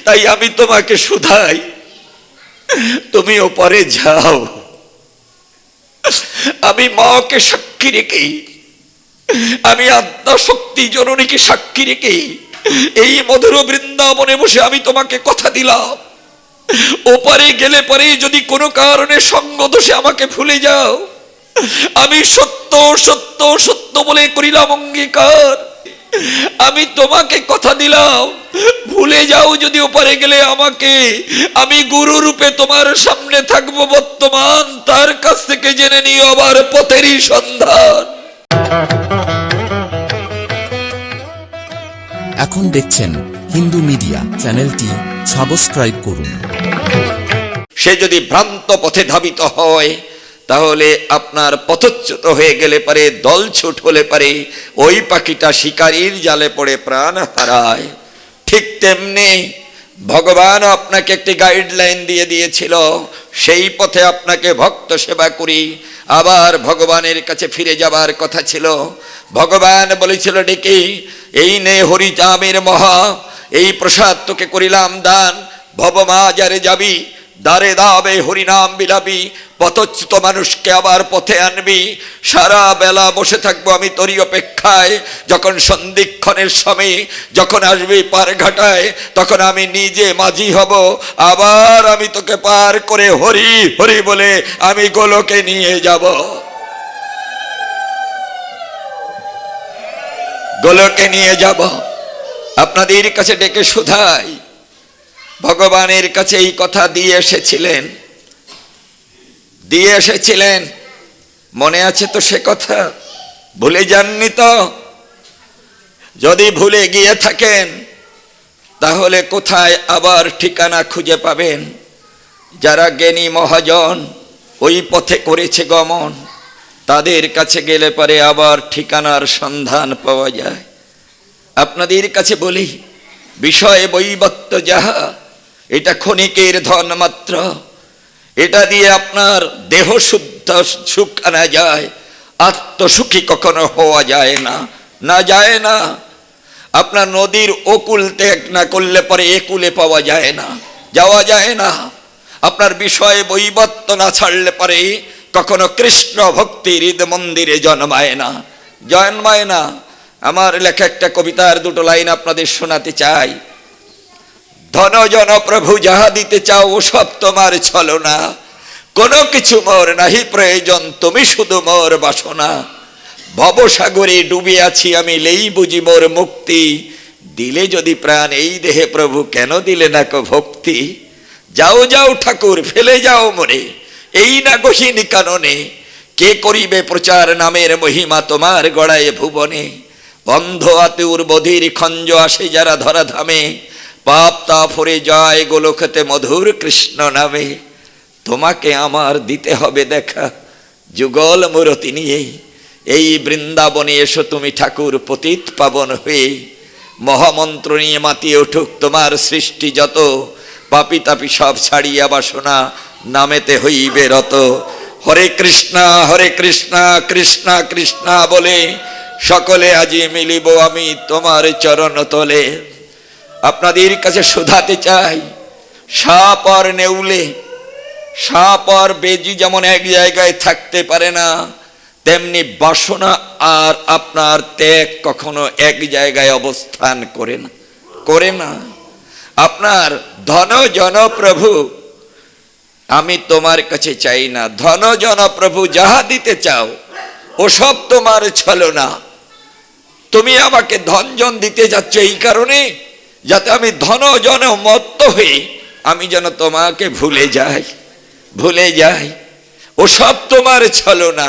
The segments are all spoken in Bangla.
তাই আমি তোমাকে শুধাই, তুমি ওপারে যাও। আমি মাকে সাক্ষী রেখে, আমি আত্মা শক্তি জননীকে সাক্ষী রেখে এই মধুর বৃন্দাবনে বসে আমি তোমাকে কথা দিলাম, ওপারে গেলে পরে যদি কোনো কারণে সঙ্গ দোষে আমাকে ভুলে যাও, আমি সত্য সত্য সত্য বলে করিলাম অঙ্গীকার, আমি তোমাকে কথা দিলাম, ভুলে যাও যদি ওপারে গেলে আমাকে, আমি গুরু রূপে তোমার সামনে থাকবো বর্তমান, তার কাছ থেকে জেনে নিও আবার পথেরই সন্ধান। এখন দেখছেন হিন্দু মিডিয়া চ্যানেলটি সাবস্ক্রাইব করুন। সে যদি ভ্রান্ত পথে ধাবিত হয়, তাহলে আপনার পথচ্যুত হয়ে গেলে পারে, দলছুট হলে পারে ওই পাখিটা শিকারীর জালে পড়ে প্রাণ হারায়। ঠিক তেমনি ভগবান আপনাকে একটি গাইডলাইন দিয়ে দিয়েছিল, সেই পথে আপনাকে ভক্ত সেবা করি, আবার ভগবানের কাছে ফিরে যাবার কথা ছিল। ভগবান বলেছিল ডেকে, এই নে হরিচামের মহা, এই প্রসাদ তোকে করিলাম দান, ভবমাজারে যাবি, দারে দাবে হরিনাম বিলাবি, পথচ্যুত মানুষকে আবার পথে আনবি। সারা বেলা বসে থাকবো আমি তোরই অপেক্ষায়, যখন সন্ধিক্ষণের সময় যখন আসবি পার ঘাটায়, তখন আমি নিজে মাঝি হব, আবার আমি তোকে পার করে হরি হরি বলে আমি গোলকে নিয়ে যাব। গোলকে নিয়ে যাব। আপনাদের কাছে ডেকে শুধাই, ভগবানের কাছে এই কথা দিয়ে এসেছিলেন, মনে আছে তো সে কথা? ভুলে যাননি তো? যদি ভুলে গিয়ে থাকেন তাহলে কোথায় আবার ঠিকানা খুঁজে পাবেন? যারা জ্ঞানী মহাজন ওই পথে করেছে গমন, তাদের কাছে গেলে পরে আবার ঠিকানার সন্ধান পাওয়া যায়। আপনাদের কাছে বলি, বিষয় বৈবত্য যাহা, এটা ক্ষণিকের ধন মাত্র, এটা দিয়ে আপনার দেহ শুদ্ধ সুখ আনা যায়, আত্মসুখী কখনো হওয়া যায় না, না যায় না। আপনার নদীর অকুল ত্যাগ না করলে পরে একুলে পাওয়া যায় না, যাওয়া যায় না। আপনার বিষয় বৈবত্য না ছাড়লে পরে কখনো কৃষ্ণ ভক্তি হৃদ মন্দিরে জন্মায় না। আমার লেখা একটা কবিতার দুটো লাইন আপনাদের শোনাতে চাই। ধন জন প্রভু যাহা দিতে চাও, ও সব তোমার ছলনা, কোনো কিছু মোর নাহি প্রয়োজন, তুমি শুধু মোর বাসনা। ভবসাগরে ডুবে আছি আমি, লেই বুঝি মোর মুক্তি, দিলে যদি প্রাণ এই দেহে প্রভু, কেন দিলে না কো ভক্তি। যাও যাও ঠাকুর ফেলে যাও মরে, এই না গহীনি কাননে, কে করিবে প্রচার নামের মহিমা তোমার গড়ায় ভুবনে। অন্ধ আতুর বধির খঞ্জ আসে যারা ধরা ধামে, পাপ তাপ হরে যায় গোলকেতে মধুর কৃষ্ণ নামে। তোমাকে আমার দিতে হবে দেখা যুগল মূরতি নিয়ে, এই বৃন্দাবনে এসো তুমি ঠাকুর পতিত পাবন হয়ে। মহামন্ত্র নিয়ে মাতিয়ে উঠুক তোমার সৃষ্টি যত, পাপি তাপি সব ছাড়িয়া বাসনা নামেতে হইবে রত। হরে কৃষ্ণা কৃষ্ণা কৃষ্ণা বলে, সকলে আজি মিলিব আমি তোমার চরণ তলে। আপনাদের কাছে শোধাতে চাই, সাপ আর নেউলে, সাপ আর বেজি যেমন এক জায়গায় থাকতে পারে না, তেমনি বাসনা আর আপনার ত্যাগ কখনো এক জায়গায় অবস্থান করে না। আপনার ধন জন প্রভু আমি তোমার কাছে চাই না, ধন জন প্রভু যাহা দিতে চাও ওসব তোমার ছলনা। তুমি আমাকে ধন জন দিতে যাচ্ছ এই কারণে যাতে আমি ধন জন মত্ত হয়ে আমি যেন তোমাকে ভুলে যাই। ওসব তোমার ছলনা,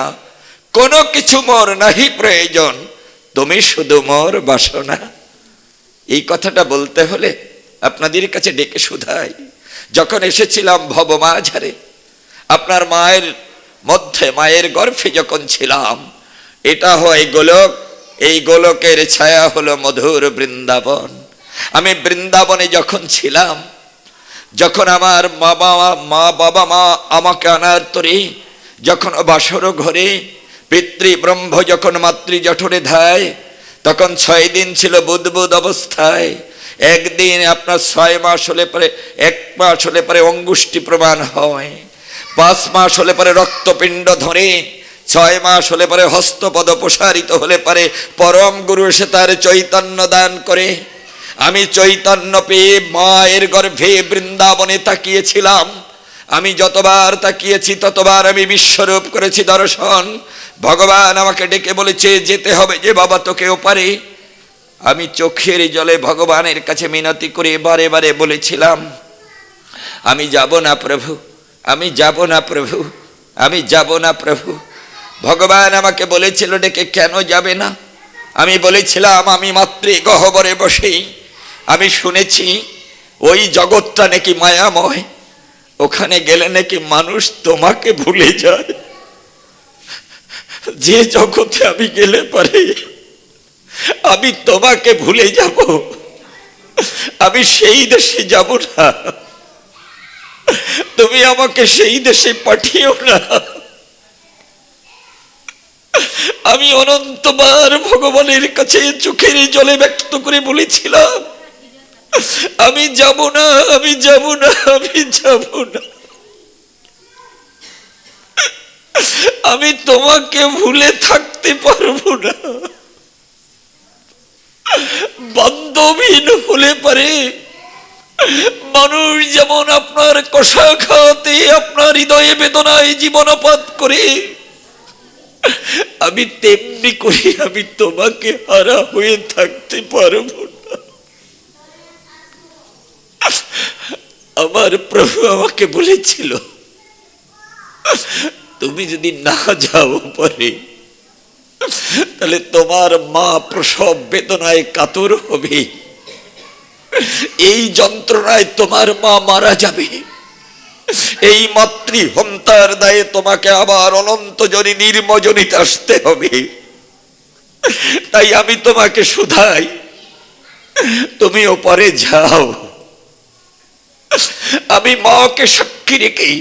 কোনো কিছু মোর নাহি প্রয়োজন, তুমি শুধু মোর বাসনা। এই কথাটা বলতে হলে আপনাদের কাছে ডেকে শুধাই, যখন এসেছিলাম ভবমাঝারে, আপনার মায়ের মধ্যে মায়ের গর্ভে যখন ছিলাম, এটা হয় গোলক, এই গোলকের ছায়া হলো মধুর বৃন্দাবন। আমি বৃন্দাবনে যখন ছিলাম, যখন আমার মা বাবা আমাকে আনার তরে যখন বাসর ঘরে পিতৃ ব্রহ্ম যখন মাতৃ জঠরে ধায়, তখন 6 দিন ছিল বুদবুদ অবস্থায়। একদিন আপনার 6 মাস হলে পরে, 1 মাস হলে পরে অঙ্গুষ্টি প্রমাণ হয়, 5 মাস হলে পরে রক্তপিণ্ড ধরে, 6 মাস হলে পরে হস্তপদ প্রসারিত হলে পরে পরম গুরু এসে তার চৈতন্য দান করে। আমি চৈতন্য পেয়ে মায়ের গর্ভে বৃন্দাবনে তাকিয়েছিলাম। আমি যতবার তাকিয়েছি ততবার আমি বিশ্বরূপ করেছি দর্শন। ভগবান আমাকে ডেকে বলেছে যেতে হবে যে বাবা তোকে ওপারে। আমি চোখের জলে ভগবানের কাছে মিনতি করে বারে বারে বলেছিলাম আমি যাব না প্রভু, আমি যাব না প্রভু, আমি যাব না প্রভু। ভগবান আমাকে বলেছিল ডেকে কেন যাবে না? আমি বলেছিলাম আমি মাতৃগহ্বরে বসেই আমি শুনেছি ওই জগৎটা নাকি মায়াময়, ওখানে গেলে নাকি মানুষ তোমাকে ভুলে যায়। যে জগতে আমি গেলে পারে আমি তোমাকে ভুলে যাব, আমি সেই দেশে যাব না, তুমি আমাকে সেই দেশে পাঠিও না। আমি অনন্তবার ভগবানের কাছে চোখের জলে ব্যক্ত করে বলেছিলাম আমি যাব না, আমি যাব না, আমি যাব না, আমি তোমাকে ভুলে থাকতে পারবো না। বান্ধবহীন হলে পারে মানুষ যেমন আপনার কষাঘাতে আপনার হৃদয়ে বেদনায় জীবনপাত করে, আমি তেমনি করে আমি তোমাকে হারা হয়ে থাকতে পারবো না। আমার প্রভু আমাকে বলেছিল তুমি যদি না যাও পরে তাহলে তোমার মা প্রসব বেদনায় কাতর হবে, এই যন্ত্রণায় তোমার মা মারা যাবে, এই মাতৃহন্তার দায়ে তোমাকে আবার অনন্ত জনি নির্মজনীতে আসতে হবে। তাই আমি তোমাকে শুধাই তুমি ওপারে যাও। আমি মাকে সাক্ষী রেখে,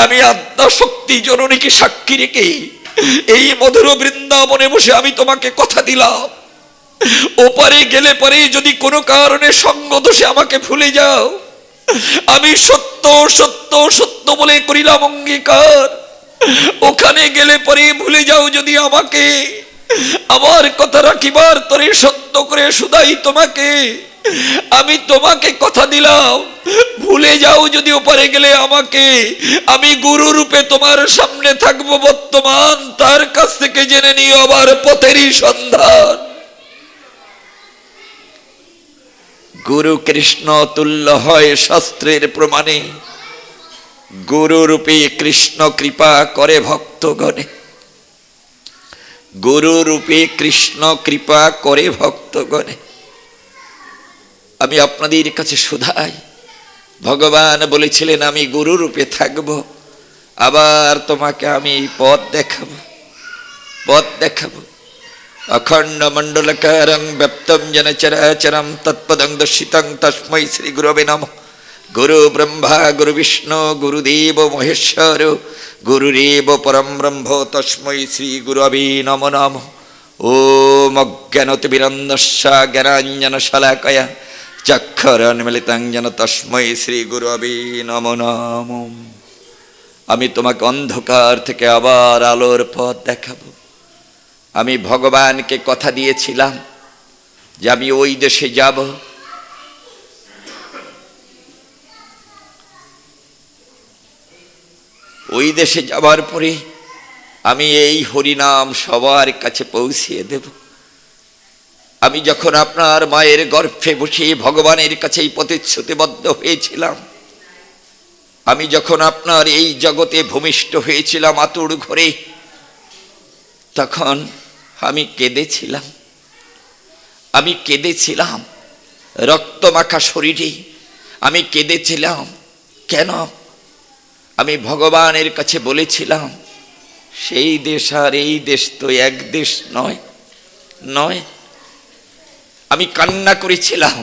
আমি আত্মা শক্তি জননীকে সাক্ষী রেখে এই মধুর বৃন্দাবনে বসে আমি তোমাকে কথা দিলাম ওপারে গেলে পরে যদি কোনো কারণে সঙ্গ দোষে আমাকে ভুলে যাও, আমি সত্য সত্য সত্য বলে করিলাম অঙ্গীকার, ওখানে গেলে পরে ভুলে যাও যদি আমাকে, আমার কথা রাখিবার তরে সত্য করে শুধাই তোমাকে, আমি তোমাকে কথা দিলাম ভুলে যাও যদি ওপারে গেলে আমাকে, আমি গুরু রূপে তোমার সামনে থাকবো বর্তমান, তার কাছ থেকে জেনে নিও আবার পথেরই সন্ধান। গুরু কৃষ্ণ তুল্য হয় শাস্ত্রের প্রমাণে, গুরু রূপে কৃষ্ণ কৃপা করে ভক্তগণে, গুরু রূপে কৃষ্ণ কৃপা করে ভক্তগণে। আমি আপনাদের কাছে শুধাই, ভগবান বলেছিলেন আমি গুরু রূপে থাকব, আবার তোমাকে আমি পথ দেখাবো, পথ দেখাবো। অখণ্ড মণ্ডলকারং ব্যপ্তম যেন চরাচরম তৎপদং দর্শিতং তস্मै শ্রী গুরবে নমঃ। গুরু ব্রহ্মা গুরু বিষ্ণু গুরুদেব মহেশ্বর গুরুরেব পরম ব্রহ্ম তস্मै শ্রী গুরবে নমো নমঃ। ওম অজ্ঞানতিমিরন্দস্য জ্ঞানাঞ্জনশলাকয়া চক্ষুরন্মিলিতং যেন তস্मै শ্রী গুরবে নমো নমঃ। আমি তোমাকে অন্ধকার থেকে আবার আলোর পথ দেখাবো। আমি ভগবানকে কথা দিয়েছিলাম যে আমি ওই দেশে যাব, ওই দেশে যাবার পরে আমি এই হরিনাম সবার কাছে পৌঁছিয়ে দেব। আমি যখন আপনার মায়ের গর্ভে বসে ভগবানের কাছে প্রতিশ্রুতিবদ্ধ হয়েছিলাম, আমি যখন আপনার এই জগতে ভূমিষ্ঠ হয়েছিলাম আতুর ঘরে, তখন আমি কেঁদেছিলাম, আমি কেঁদেছিলাম রক্তমাখা শরীরে আমি কেঁদেছিলাম। কেন? আমি ভগবানের কাছে বলেছিলাম সেই দেশ আর এই দেশ তো এক দেশ নয়, নয়। আমি কান্না করেছিলাম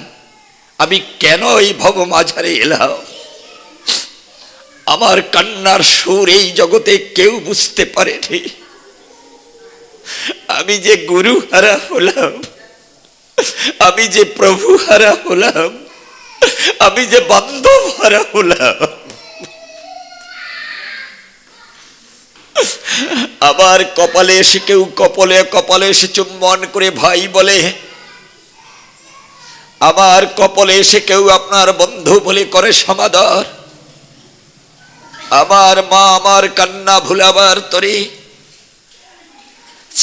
আমি কেন এই ভব মাঝারে এলাম। আমার কান্নার সুর এই জগতে কেউ বুঝতে পারেনি। আমি যে গুরু হারা হলাম, আমি যে প্রভু হারা হলাম, আমি যে বান্ধব হারা হলাম। আবার কপালে এসে কেউ কপালে এসে চুম্বন করে ভাই বলে, আবার কপালে এসে কেউ আপনার বন্ধু বলে করে সমাদর। আমার মা আমার কান্না ভুলাবার তরে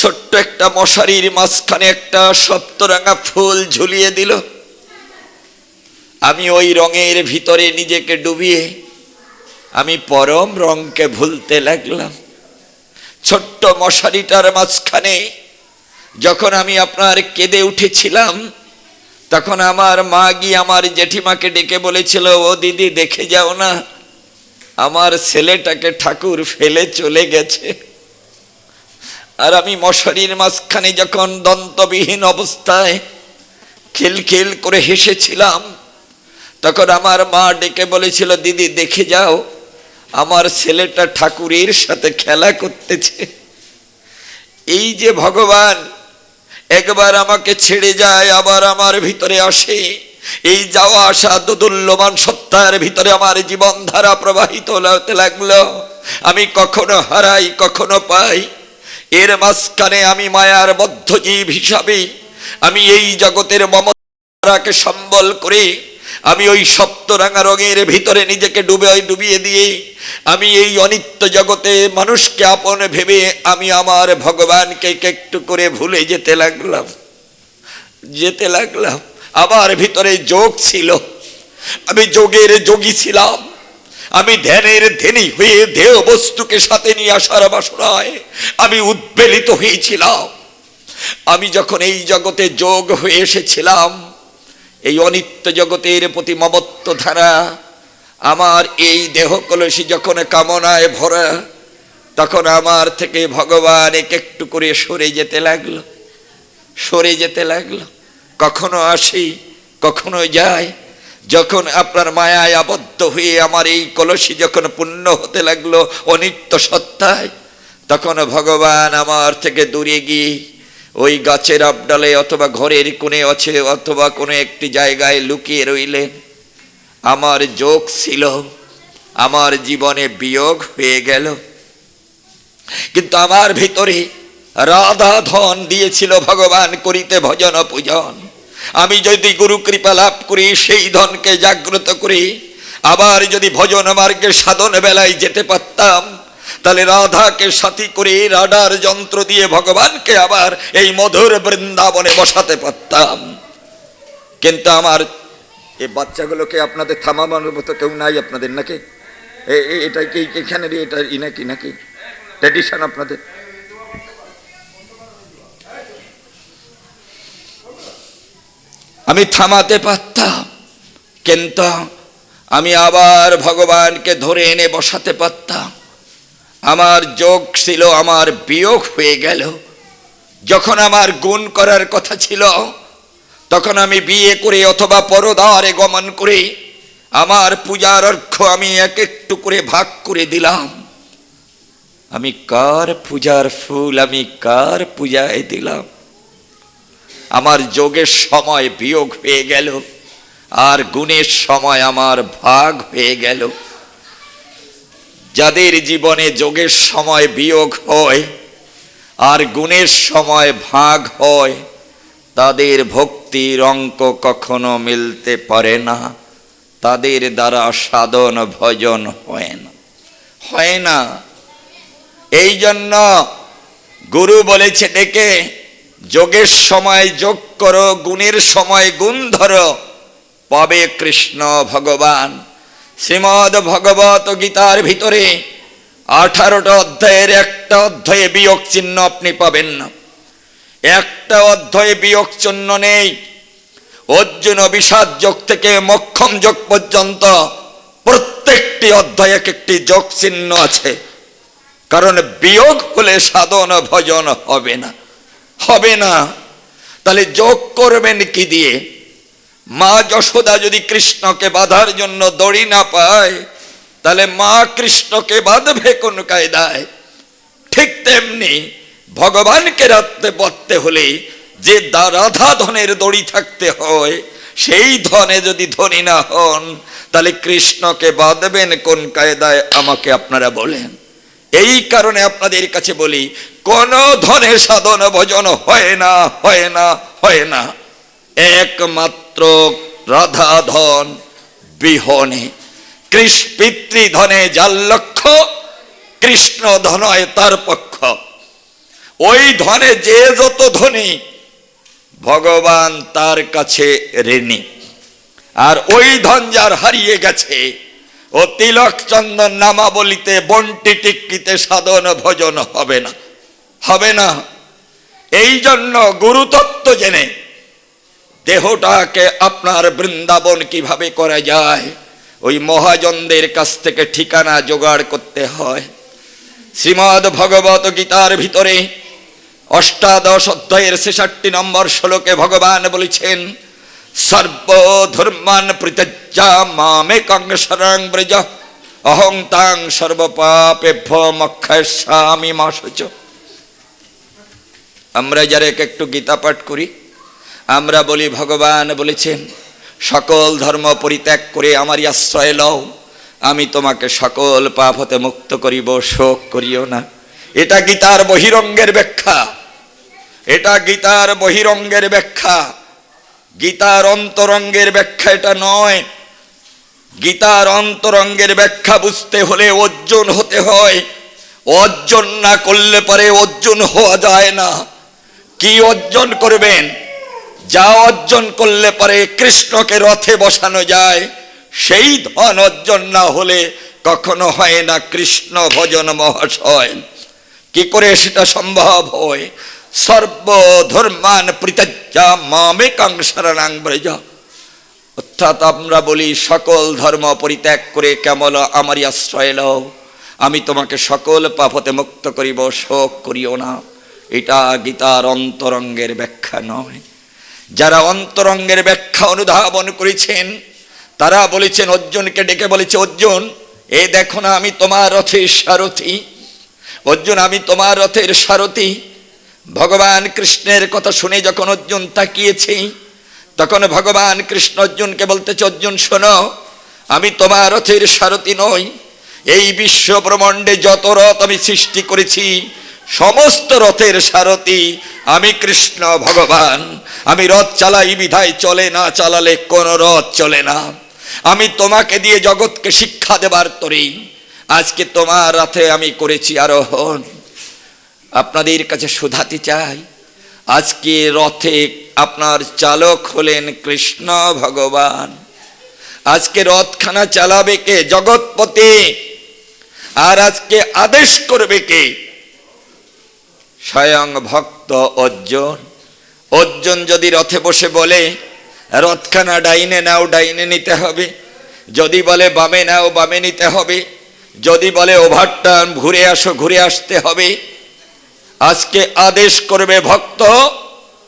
ছোট্ট একটা মশারির মাঝখানে একটা সপ্তরাঙা ফুল ঝুলিয়ে দিল। আমি ওই রঙের ভিতরে নিজেকে ডুবিয়ে আমি পরম রঙকে ভুলতে লাগলাম। ছোট্ট মশারিটার মাঝখানে যখন আমি আপনার কেঁদে উঠেছিলাম, তখন আমার মা গিয়ে আমার জেঠিমাকে ডেকে বলেছিল, ও দিদি দেখে যাও না, আমার ছেলেটাকে ঠাকুর ফেলে চলে গেছে। আর আমি মশারির মাঝখানে যখন দন্তবিহীন অবস্থায় খিলখিল করে হেসেছিলাম, তখন আমার মা ডেকে বলেছিল, দিদি দেখে যাও, আমার ছেলেটা ঠাকুরের সাথে খেলা করতেছে। এই যে ভগবান একবার আমাকে ছেড়ে যায়, আবার আমার ভিতরে আসে, এই যাওয়া আসা দোদুল্যমান সত্তার ভিতরে আমার জীবন ধারা প্রবাহিত হতে লাগলো। আমি কখনো হারাই, কখনো পাই। এর মাঝখানে আমি মায়ার বদ্ধ জীব হিসাবে আমি এই জগতের মমতাকে সম্বল করে আমি ওই সপ্তরাঙা রঙের ভিতরে নিজেকে ডুবিয়ে দিয়ে আমি এই অনিত্য জগতে মানুষকে আপন ভেবে আমি আমার ভগবানকে একটু করে ভুলে যেতে লাগলাম। আমার ভিতরে যোগ ছিল, আমি যোগের যোগী ছিলাম। আমি ধ্যানের ধ্যানী হয়ে দেহ বস্তুকে সাথে নিয়ে আসার বাসনায় আমি উদ্বেলিত হয়েছিলাম। আমি যখন এই জগতে যোগ হয়ে এসেছিলাম, এই অনিত্য জগতের প্রতি মমত্ব ধারা আমার এই দেহ কলসী যখন কামনায় ভরা, তখন আমার থেকে ভগবান একটু করে সরে যেতে লাগলো। কখনো আসি, কখনো যায়। যখন আপনার মায়ায় আবদ্ধ হয়ে আমার এই কলসী যখন পূর্ণ হতে লাগলো অনিত্য সত্তায়, তখন ভগবান আমার থেকে দূরে গিয়ে ওই গাছের আবডালে অথবা ঘরের কোণে আছে অথবা কোনো একটি জায়গায় লুকিয়ে রইলেন। আমার যোগ ছিল, আমার জীবনে বিয়োগ হয়ে গেল। কিন্তু আমার ভিতরে রাধা ধন দিয়েছিল ভগবান করিতে ভজন পূজন। আমি যদি গুরু কৃপা লাভ করি, সেই ধনকে জাগ্রত করি, আবার যদি ভজন মার্গে সাধন বেলায় যেতে পারতাম, তাহলে রাধাকে সাথী করে রাডার যন্ত্র দিয়ে ভগবানকে আবার এই মধুর বৃন্দাবনে বসাতে পারতাম। কিন্তু আমার এই বাচ্চাগুলোকে আপনাদের থামানোর মতো কেউ নাই আপনাদের নাকি? এটা কি এখানে এটা নাকি ট্র্যাডিশন আপনাদের? আমি থামাতে পারতাম, কিন্তু আমি আবার ভগবানকে ধরে এনে বসাতে পারতাম। আমার যোগ ছিল, আমার বিয়োগ হয়ে গেল। যখন আমার গুণ করার কথা ছিল, তখন আমি বিয়ে করে অথবা পরদারে গমন করে আমার পূজার অর্ঘ্য আমি এক একটু করে ভাগ করে দিলাম। আমি কার পূজার ফুল আমি কার পূজায় দিলাম? আমার যোগের সময় বিয়োগ হয়ে গেল, আর গুণের সময় আমার ভাগ হয়ে গেল। যাদের জীবনে যোগের সময় বিয়োগ হয় আর গুণের সময় ভাগ হয়, তাদের ভক্তির অঙ্ক কখনো মিলতে পারে না, তাদের দ্বারা সাধন ভজন হয় না। এই জন্য গুরু বলেছে ডেকে, যোগের সময় যোগ করো, গুণের সময় গুণ ধরো, পাবে কৃষ্ণ ভগবান। শ্রীমদ্ ভগবত গীতার ভিতরে 18টা অধ্যায়ের একটা অধ্যায়ে বিয়োগ চিহ্ন আপনি পাবেন না। একটা অধ্যায়ে বিয়োগ চিহ্ন নেই। অর্জুন বিষাদ যোগ থেকে মোক্ষম যোগ পর্যন্ত প্রত্যেকটি অধ্যায়ে একটি যোগ চিহ্ন আছে। কারণ বিয়োগ হলে সাধন ভজন হবে না। তাহলে যোগ করবেন কি দিয়ে? মা যশোদা যদি কৃষ্ণকে বাঁধার জন্য দড়ি না পায়, তাহলে মা কৃষ্ণকে বাঁধবে কোন কায়দায়? ঠিক তেমনি ভগবানকে রাখতে হলে যে রাধা ধনের দড়ি থাকতে হয়, সেই ধনে যদি ধনী না হন, তাহলে কৃষ্ণকে বাঁধবেন কোন কায়দায় আমাকে আপনারা বলেন। এই কারণে আপনাদের কাছে বলি, কোন ধনে সাধন ভজন হয় না, হয় না, হয় না, একমাত্র রাধা ধন বিহনে। পিতৃধনে যার লক্ষ্য, কৃষ্ণ ধনয় তার পক্ষ। ওই ধনে যে যত ধনী, ভগবান তার কাছে ঋণী। আর ওই ধন যার হারিয়ে গেছে, ও তিলক চন্দন নামাবলিতে বন্টি টিক্কিতে সাধন ভজন হবে না, হবে না। এই জন্য গুরুতত্ত্ব জেনে দেহটাকে আপনার বৃন্দাবন কিভাবে করা যায়, ওই মহাজনদের কাছ থেকে ঠিকানা জোগাড় করতে হয়। শ্রীমদ্ ভগবত গীতার ভিতরে অষ্টাদশ অধ্যায়ের ৬৬ নম্বর শ্লোকে ভগবান বলেছেন, সর্বধর্মান পরিত্যজ্য মামেকং শরণং ব্রজ অহং তাং সর্বপাপেভ্যো মোক্ষয়িষ্যামি মা শুচি। আমরা যারা একটু গীতা পাঠ করি, আমরা বলি ভগবান বলেছেন, সকল ধর্ম পরিত্যাগ করে আমারই আশ্রয় লও, আমি তোমাকে সকল পাপ হতে মুক্ত করিব, শোক করিও না। এটা গীতার বহিরঙ্গের ব্যাখ্যা, এটা গীতার বহিরঙ্গের ব্যাখ্যা। গীতার অন্তরঙ্গের ব্যাখ্যা এটা নয়। গীতার অন্তরঙ্গের ব্যাখ্যা বুঝতে হলে অর্জুন হতে হয়। অর্জন না করলে পরে অর্জুন হওয়া যায় না। কি অর্জন করবেন? যা অর্জন করলে পরে কৃষ্ণকে রথে বসানো যায়, সেই ধন অর্জন না হলে কখনো হয় না কৃষ্ণ ভজন মহাশয়। কি করে সেটা সম্ভব হয়? সর্বধর্মান পরিত্যজ্য মামেকং শরণং ব্রজ। অর্থাৎ আমরা বলি, সকল ধর্ম পরিত্যাগ করে কেবল আমারই আশ্রয় লও, আমি তোমাকে সকল পাপ হতে মুক্ত করিব, শোক করিও না। এটা গীতার অন্তরঙ্গের ব্যাখ্যা নয়। যারা অন্তরঙ্গের ব্যাখ্যা অনুধাবন করেছেন, তারা বলেছেন, অর্জুনকে ডেকে বলেছে, অর্জুন এই দেখো না, আমি তোমার রথের সারথি। অর্জুন, আমি তোমার রথের সারথি। ভগবান কৃষ্ণের কথা শুনে যখন অর্জুন তাকিয়েছে, তখন ভগবান কৃষ্ণ অর্জুনকে বলতেছে, অর্জুন শোনো, আমি তোমার রথের সারথি নই। এই বিশ্ব ব্রহ্মাণ্ডে যত রথ আমি সৃষ্টি করেছি, সমস্ত রথের সারথি আমি কৃষ্ণ ভগবান। আমি রথ চালাই বিধায় চলে, না চালালে কোন রথ চলে না। আমি তোমাকে দিয়ে জগৎকে শিক্ষা দেবার তরেই আজকে তোমার রথে আমি করেছি আরোহণ। আপনাদের কাছে শোধাতে চাই, আজকে রথে আপনার চালক হলেন কৃষ্ণ ভগবান। আজকে রথখানা চালাবে কে? জগৎপতি। আর আজকে আদেশ করবে কে? স্বয়ং ভক্ত অর্জুন। অর্জুন যদি রথে বসে বলে, রথখানা ডাইনে নাও, ডাইনে নিতে হবে। যদি বলে বামে নাও, বামে নিতে হবে। যদি বলে ওভারটার্ন, ঘুরে আসো, ঘুরে আসতে হবে। আজকে আদেশ করবে ভক্ত,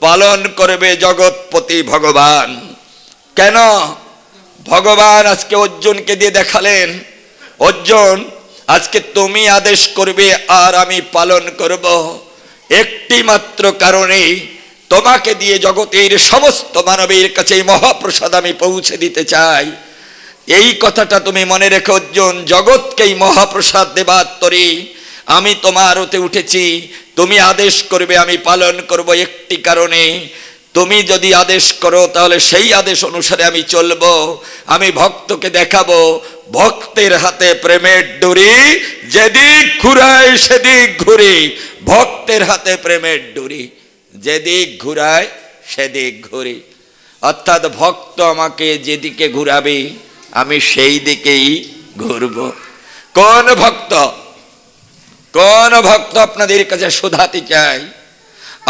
পালন করবে জগৎপতি ভগবান। কেন? ভগবান আজকে অর্জুনকে দিয়ে দেখালেন, অর্জুন আজকে তুমি আদেশ করবে আর আমি পালন করব। একটি মাত্র কারণে তোমাকে দিয়ে জগতের সমস্ত মানবের কাছে এই মহাপ্রসাদ আমি পৌঁছে দিতে চাই। এই কথাটা তুমি মনে রেখো অর্জুন, জগৎকে এই মহাপ্রসাদ দেবার তরে আমি তোমার হতে উঠেছি। তুমি আদেশ করবে, আমি পালন করব একটি কারণে, তুমি যদি আদেশ করো তাহলে সেই আদেশ অনুসারে আমি চলবো। আমি ভক্তকে দেখাবো, ভক্তের হাতে প্রেমের ডুরি, যেদিক ঘুরায় সেদিক ঘুরি। ভক্তের হাতে প্রেমের ডুরি, যেদিক ঘুরায় সেদিক ঘুরি। অর্থাৎ ভক্ত আমাকে যেদিকে ঘুরাবে আমি সেই দিকেই ঘুরব। কোন ভক্ত? কোন ভক্ত? আপনাদের কাছে শোধাতে চাই।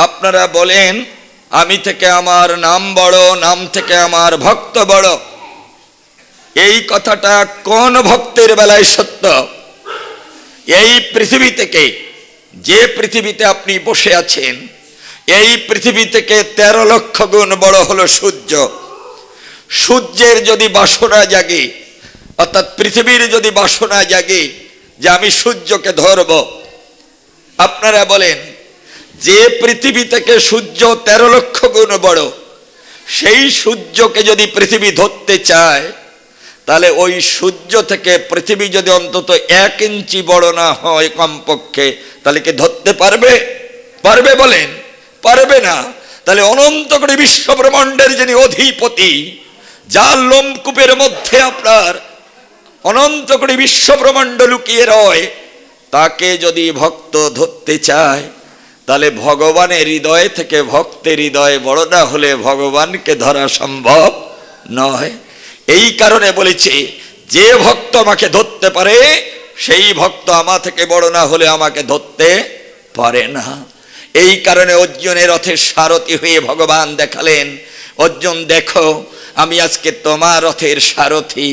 আপনারা বলেন, আমি থেকে আমার নাম বড়, নাম থেকে আমার ভক্ত বড়। এই কথাটা কোন ভক্তের বেলায় সত্য? এই পৃথিবী থেকে, যে পৃথিবীতে আপনি বসে আছেন, এই পৃথিবী থেকে 13 লক্ষ গুণ বড় হলো সূর্য। সূর্যের যদি বাসনা জাগে, অর্থাৎ পৃথিবীর যদি বাসনা জাগে যে আমি সূর্যকে ধরব, আপনারা বলেন যে পৃথিবী থেকে সূর্য 13 লক্ষ গুণ বড়, সেই সূর্যকে যদি পৃথিবী ধরতে চায়, তাহলে ওই সূর্য থেকে পৃথিবী যদি অন্তত 1 ইঞ্চি বড় না হয় কমপক্ষে, তাহলে কি ধরতে পারবে? পারবে বলেন? পারবে না। তাহলে অনন্ত কোটি বিশ্ব ব্রহ্মাণ্ডের যিনি অধিপতি, যার লোমকূপের মধ্যে আপনার অনন্ত কোটি বিশ্ব ব্রহ্মাণ্ড লুকিয়ে রয়, তাকে যদি ভক্ত ধরতে চায়, তাহলে ভগবানের হৃদয় থেকে ভক্তের হৃদয় বড় না হলে ভগবানকে ধরা সম্ভব নয়। এই কারণে বলেছে, যে ভক্ত আমাকে ধরতে পারে সেই ভক্ত আমা থেকে বড় না হলে আমাকে ধরতে পারে না। এই কারণে অর্জুনের রথের সারথি হয়ে ভগবান দেখালেন, অর্জুন দেখো, আমি আজকে তোমার রথের সারথি।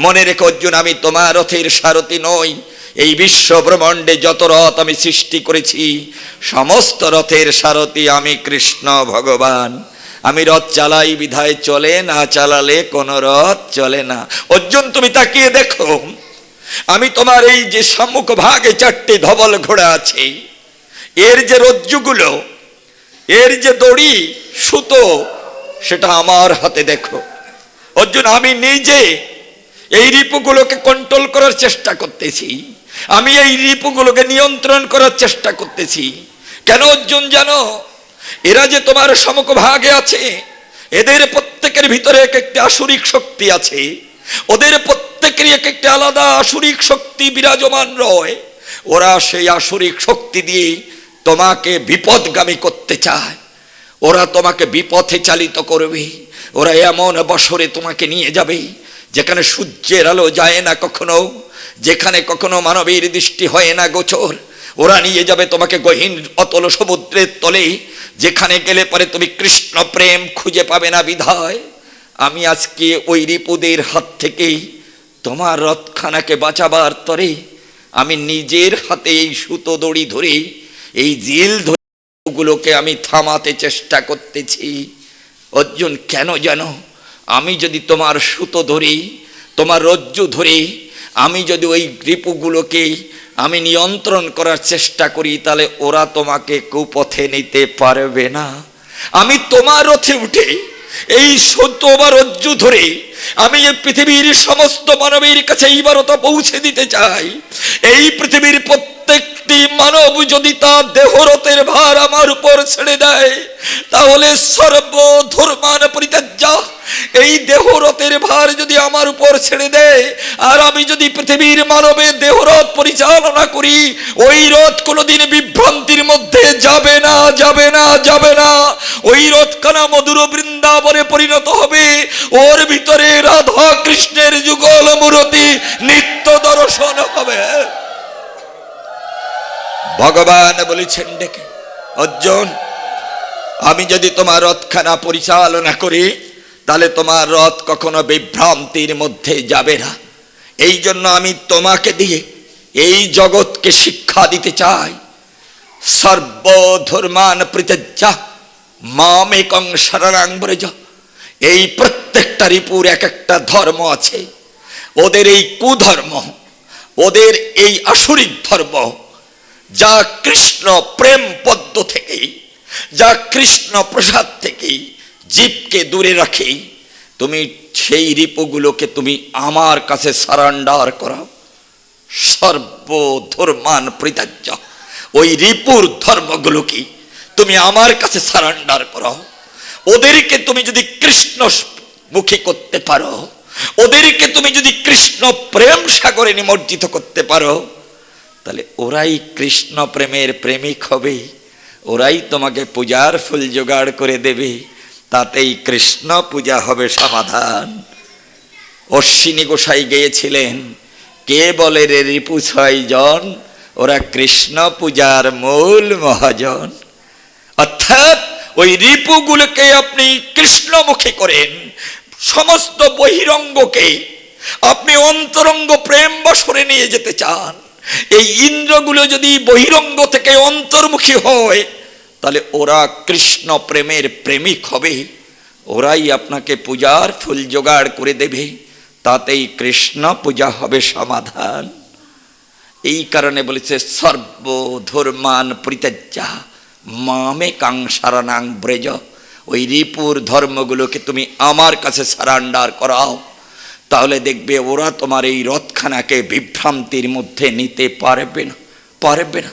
মনে রেখো অর্জুন, আমি তোমার রথের সারথি নই। এই বিশ্ব ব্রহ্মাণ্ডে যত রথ আমি সৃষ্টি করেছি, সমস্ত রথের সারথি আমি কৃষ্ণ ভগবান। আমি রথ চালাই বিধায় চলে, না চালালে কোনো রথ চলে না। অর্জুন তুমি তাকিয়ে দেখো, আমি তোমার এই যে সম্মুখ ভাগে 4টি ধবল ঘোড়া আছে, এর যে রজ্জুগুলো, এর যে দড়ি সুতো, সেটা আমার হাতে দেখো। অর্জুন আমি নিজে এই রিপুগুলোকে কন্ট্রোল করার চেষ্টা করতেছি, আমি এই রিপুগুলোকে নিয়ন্ত্রণ করার চেষ্টা করতেছি। কেন অর্জুন জানো? এরা যে তোমার সমুখ ভাগে আছে, এদের প্রত্যেকের ভিতরে এক একটি আসুরিক শক্তি আছে, ওদের প্রত্যেকেরই এক একটি আলাদা আসুরিক শক্তি বিরাজমান রয়। ওরা সেই আসুরিক শক্তি দিয়ে তোমাকে বিপদগামী করতে চায়, ওরা তোমাকে বিপথে চালিত করবে। ওরা এমন বছরে তোমাকে নিয়ে যাবে যেখানে সূর্যের আলো যায় না কখনো, যেখানে কখনো মানবের দৃষ্টি হয় না গোচর। ওরা নিয়ে যাবে তোমাকে গহীন অতল সমুদ্রের তলে, যেখানে গেলে পরে তুমি কৃষ্ণ প্রেম খুঁজে পাবে না। বিধায় আমি আজকে ওই রিপুদের হাত থেকে তোমার রথখানাকে বাঁচাবার তরে আমি নিজের হাতে এই সুতো দড়ি ধরে, এই জিল ধরে গুলোকে আমি থামাতে চেষ্টা করতেছি। অর্জুন কেন জানো? আমি যদি তোমার সুতো ধরি, তোমার রজ্জু ধরে, আমি যদি ওই রিপুগুলোকে আমি নিয়ন্ত্রণ করার চেষ্টা করি, তাহলে ওরা তোমাকে কুপথে নিতে পারবে না। আমি তোমার রথে উঠে এই সুতো বা রজ্জু ধরে আমি এই পৃথিবীর সমস্ত মানবের কাছে এই বার্তা পৌঁছে দিতে চাই। এই পৃথিবীর প্রত্যেকটি মানব যদি তার দেহরথের ভার আমার উপর ছেড়ে দেয়, তাহলে সর্বধর্মান পরিত্যাজ্য, এই দেহরথের ভার যদি আমার উপর ছেড়ে দেয়, আর আমি যদি পৃথিবীর মানবের দেহরথ পরিচালনা করি, ওই রথ কোনোদিন বিভ্রান্তির মধ্যে যাবে না, যাবে না, যাবে না। ওই রথখানা মধুর বৃন্দাবনে পরিণত হবে, ওর ভিতরে রাধা কৃষ্ণের যুগল মূর্তি নিত্য দর্শন হবে। ভগবান বলেছেন ডেকে, অর্জুন আমি যদি তোমার রথখানা পরিচালনা করি, তাহলে তোমার রথ কখনো বিভ্রান্তির মধ্যে যাবে না। এই জন্য আমি তোমাকে দিয়ে এই জগৎকে শিক্ষা দিতে চাই। সর্বধর্মান পরিত্যাজ্য মামেকং শরণং ব্রজ। এই প্রত্যেকটা রিপুর এক একটা ধর্ম আছে। ওদের এই কুধর্ম, ওদের এই আসুরিক ধর্ম, যা কৃষ্ণ প্রেম পদ্ম থেকে, যা কৃষ্ণ প্রসাদ থেকে জীবকে দূরে রাখে, তুমি সেই রিপুগুলোকে তুমি আমার কাছে সারান্ডার করো। সর্বধর্মান পরিত্যাজ্য, ওই রিপুর ধর্মগুলোকে তুমি আমার কাছে সারান্ডার করো। ওদেরকে তুমি যদি কৃষ্ণ মুখী করতে পারো, ওদেরকে তুমি যদি কৃষ্ণ প্রেম সাগরে নিমজ্জিত করতে পারো, তাহলে ওরাই কৃষ্ণ প্রেমের প্রেমিক হবে, ওরাই তোমাকে পূজার ফুল জোগাড় করে দেবে, তাতেই কৃষ্ণ পূজা হবে সমাধান। অশ্বিনী গোসাই গেয়েছিলেন, কে বলে রে রিপু 6 জন, ওরা কৃষ্ণ পূজার মূল মহাজন। অর্থাৎ ওই রিপুগুলোকে আপনি কৃষ্ণমুখী করেন, সমস্ত বহিরঙ্গকে আপনি অন্তরঙ্গ প্রেম বশরে নিয়ে যেতে চান। এই ইন্দ্রগুলো যদি বহিরঙ্গ থেকে অন্তর্মুখী হয়, তাহলে ওরা কৃষ্ণ প্রেমের প্রেমিক হবে, ওরাই আপনাকে পূজার ফুল জোগাড় করে দেবে, তাতেই কৃষ্ণ পূজা হবে সমাধান। এই কারণে বলেছে সর্বধর্মান পরিত্যাজ্য মামে কাং সারানাং ব্রেজ, ওই রিপুর ধর্মগুলোকে তুমি আমার কাছে সারান্ডার করাও, তাহলে দেখবে ওরা তোমার এই রথখানাকে বিভ্রান্তির মধ্যে নিতে পারবে না, পারবে না।